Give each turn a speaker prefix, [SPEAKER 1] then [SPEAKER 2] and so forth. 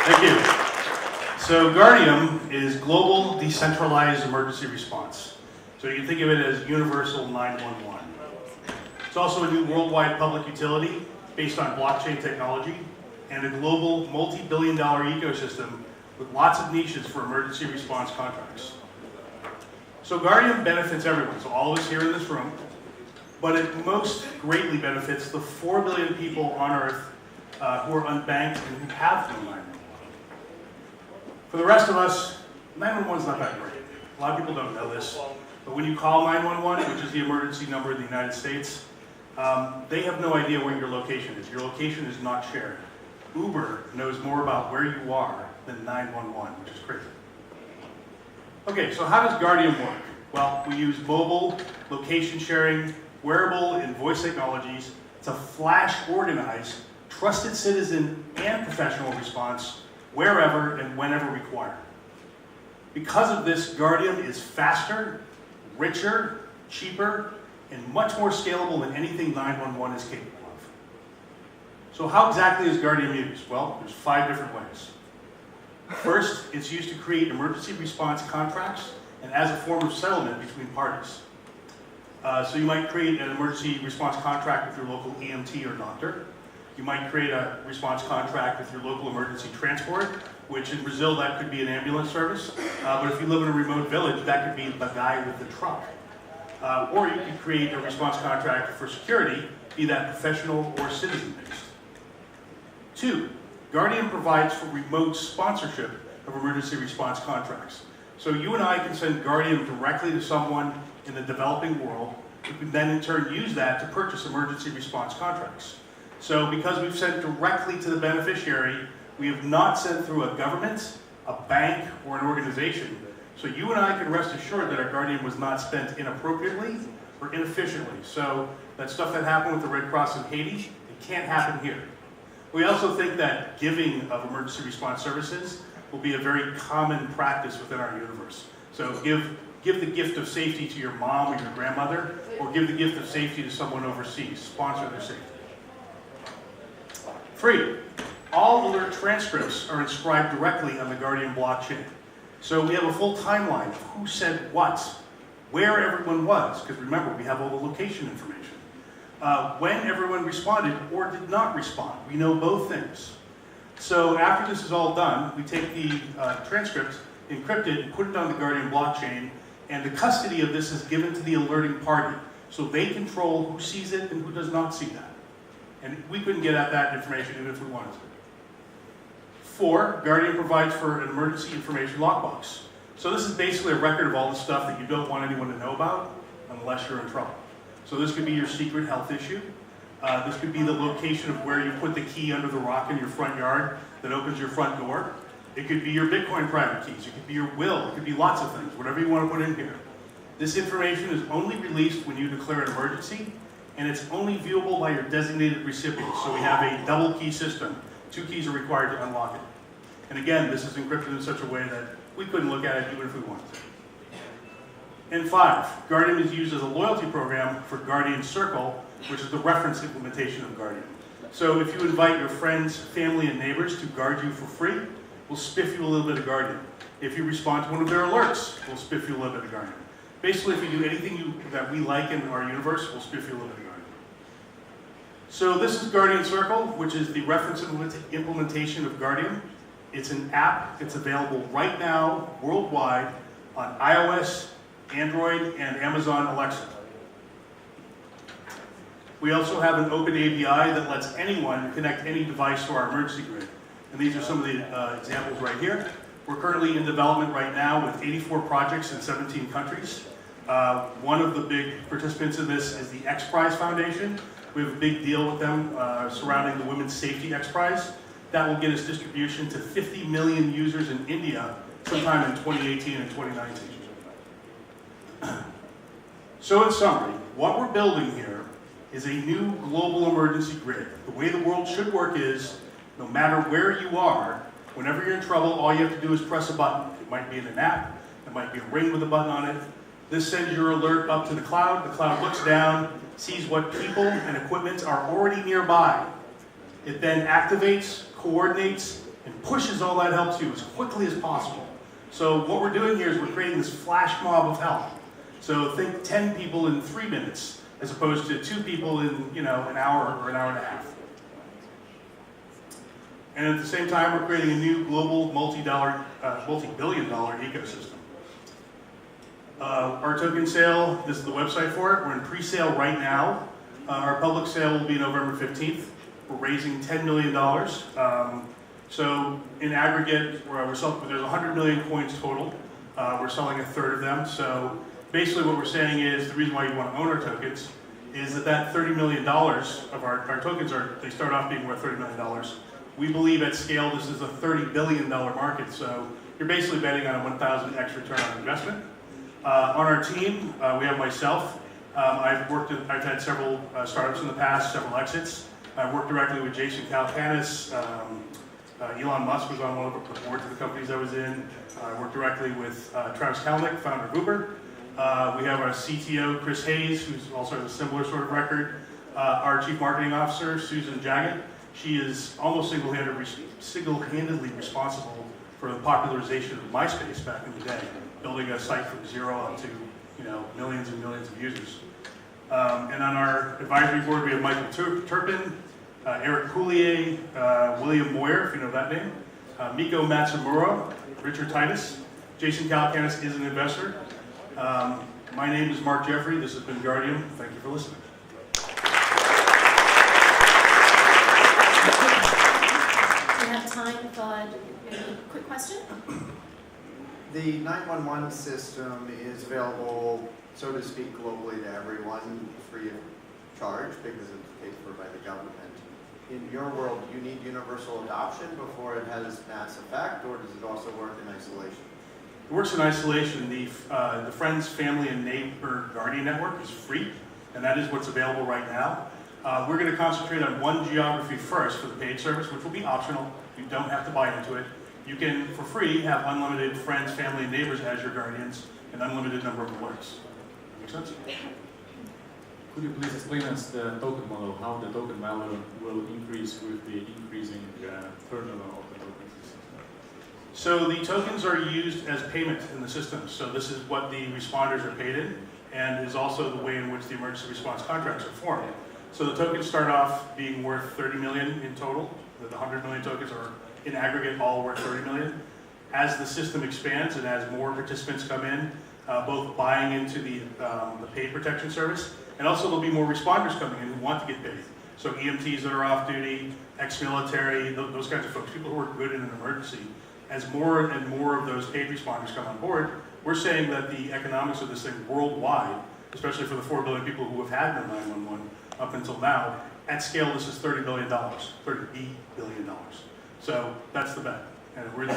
[SPEAKER 1] Thank you. So Guardium is global decentralized emergency response. So you can think of it as universal 911. It's also a new worldwide public utility based on blockchain technology and a global multi-billion-dollar ecosystem with lots of niches for emergency response contracts. So Guardium benefits everyone, so all of us here in this room, but it most greatly benefits the 4 billion people on Earth who are unbanked and who have no 911. For the rest of us, 911 is not that great. A lot of people don't know this, but when you call 911, which is the emergency number in the United States, they have no idea where your location is. Your location is not shared. Uber knows more about where you are than 911, which is crazy. Okay, so how does Guardium work? Well, we use mobile, location sharing, wearable, and voice technologies to flash organize trusted citizen and professional response wherever and whenever required. Because of this, Guardium is faster, richer, cheaper, and much more scalable than anything 911 is capable of. So how exactly is Guardium used? Well, there's 5 different ways. First, it's used to create emergency response contracts and as a form of settlement between parties. So you might create an emergency response contract with your local EMT or doctor. You might create a response contract with your local emergency transport, which in Brazil that could be an ambulance service. But if you live in a remote village, that could be the guy with the truck. Or you could create a response contract for security, be that professional or citizen-based. 2, Guardium provides for remote sponsorship of emergency response contracts. So you and I can send Guardium directly to someone in the developing world who can then in turn use that to purchase emergency response contracts. So because we've sent directly to the beneficiary, we have not sent through a government, a bank, or an organization. So you and I can rest assured that our Guardium was not spent inappropriately or inefficiently. So that stuff that happened with the Red Cross in Haiti, it can't happen here. We also think that giving of emergency response services will be a very common practice within our universe. So give the gift of safety to your mom or your grandmother, or give the gift of safety to someone overseas. Sponsor their safety. 3, all alert transcripts are inscribed directly on the Guardium blockchain. So we have a full timeline of who said what, where everyone was, because remember, we have all the location information. When everyone responded or did not respond. We know both things. So after this is all done, we take the transcript, encrypt it, and put it on the Guardium blockchain, and the custody of this is given to the alerting party. So they control who sees it and who does not see that. And we couldn't get at that information even if we wanted to. 4, Guardium provides for an emergency information lockbox. So this is basically a record of all the stuff that you don't want anyone to know about unless you're in trouble. So this could be your secret health issue. This could be the location of where you put the key under the rock in your front yard that opens your front door. It could be your Bitcoin private keys. It could be your will. It could be lots of things, whatever you want to put in here. This information is only released when you declare an emergency, and it's only viewable by your designated recipient. So we have a double key system. 2 keys are required to unlock it. And again, this is encrypted in such a way that we couldn't look at it even if we wanted to. And 5, Guardium is used as a loyalty program for Guardian Circle, which is the reference implementation of Guardium. So if you invite your friends, family, and neighbors to guard you for free, we'll spiff you a little bit of Guardium. If you respond to one of their alerts, we'll spiff you a little bit of Guardium. Basically, if you do anything that we like in our universe, we'll spiff you a little bit of Guardium. So this is Guardian Circle, which is the reference implementation of Guardium. It's an app. It's available right now, worldwide, on iOS, Android, and Amazon Alexa. We also have an open API that lets anyone connect any device to our emergency grid. And these are some of the examples right here. We're currently in development right now with 84 projects in 17 countries. One of the big participants in this is the X Prize Foundation. We have a big deal with them surrounding the Women's Safety X Prize. That will get us distribution to 50 million users in India sometime in 2018 and 2019. So in summary, what we're building here is a new global emergency grid. The way the world should work is, no matter where you are, whenever you're in trouble, all you have to do is press a button. It might be in an app, it might be a ring with a button on it. This sends your alert up to the cloud looks down, sees what people and equipment are already nearby. It then activates, coordinates, and pushes all that help to you as quickly as possible. So what we're doing here is we're creating this flash mob of help. So think 10 people in 3 minutes, as opposed to 2 people in an hour or an hour and a half. And at the same time, we're creating a new global multi-billion dollar ecosystem. Our token sale, this is the website for it. We're in pre-sale right now. Our public sale will be November 15th. We're raising $10 million. So in aggregate, there's 100 million coins total. We're selling a third of them. So basically what we're saying is, the reason why you want to own our tokens is that $30 million of our tokens they start off being worth $30 million. We believe at scale this is a $30 billion market. So you're basically betting on a 1,000x return on investment. On our team, we have myself. I've had several startups in the past, several exits. I've worked directly with Jason Calacanis. Elon Musk was on one of the boards of the companies I was in. I worked directly with Travis Kalanick, founder of Uber. We have our CTO, Chris Hayes, who's also has a similar sort of record. Our Chief Marketing Officer, Susan Jaggett. She is almost single-handedly responsible for the popularization of MySpace back in the day, building a site from zero up to millions and millions of users. And on our advisory board, we have Michael Turpin, Eric Coulier, William Moyer, if you know that name, Miko Matsumura, Richard Titus. Jason Calacanis is an investor. My name is Mark Jeffrey. This has been Guardium. Thank you for listening.
[SPEAKER 2] We have time for any quick question.
[SPEAKER 3] The 911 system is available, so to speak, globally to everyone, free of charge, because it's paid for by the government. In your world, do you need universal adoption before it has mass effect, or does it also work in isolation?
[SPEAKER 1] It works in isolation. The Friends, Family, and Neighbor Guardian Network is free, and that is what's available right now. We're going to concentrate on one geography first for the paid service, which will be optional. You don't have to buy into it. You can, for free, have unlimited friends, family, and neighbors as your guardians, an unlimited number of alerts. Make sense?
[SPEAKER 4] Could you please explain us the token model, how the token value will increase with the increasing turnover of the tokens?
[SPEAKER 1] So the tokens are used as payment in the system. So this is what the responders are paid in, and is also the way in which the emergency response contracts are formed. So the tokens start off being worth 30 million in total. The 100 million tokens are in aggregate all worth 30 million. As the system expands and as more participants come in, both buying into the paid protection service, and also there'll be more responders coming in who want to get paid. So EMTs that are off duty, ex-military, those kinds of folks, people who are good in an emergency. As more and more of those paid responders come on board, we're saying that the economics of this thing worldwide, especially for the 4 billion people who have had no 911 up until now, at scale this is $30 billion, $30 billion. So that's the bet, and we're the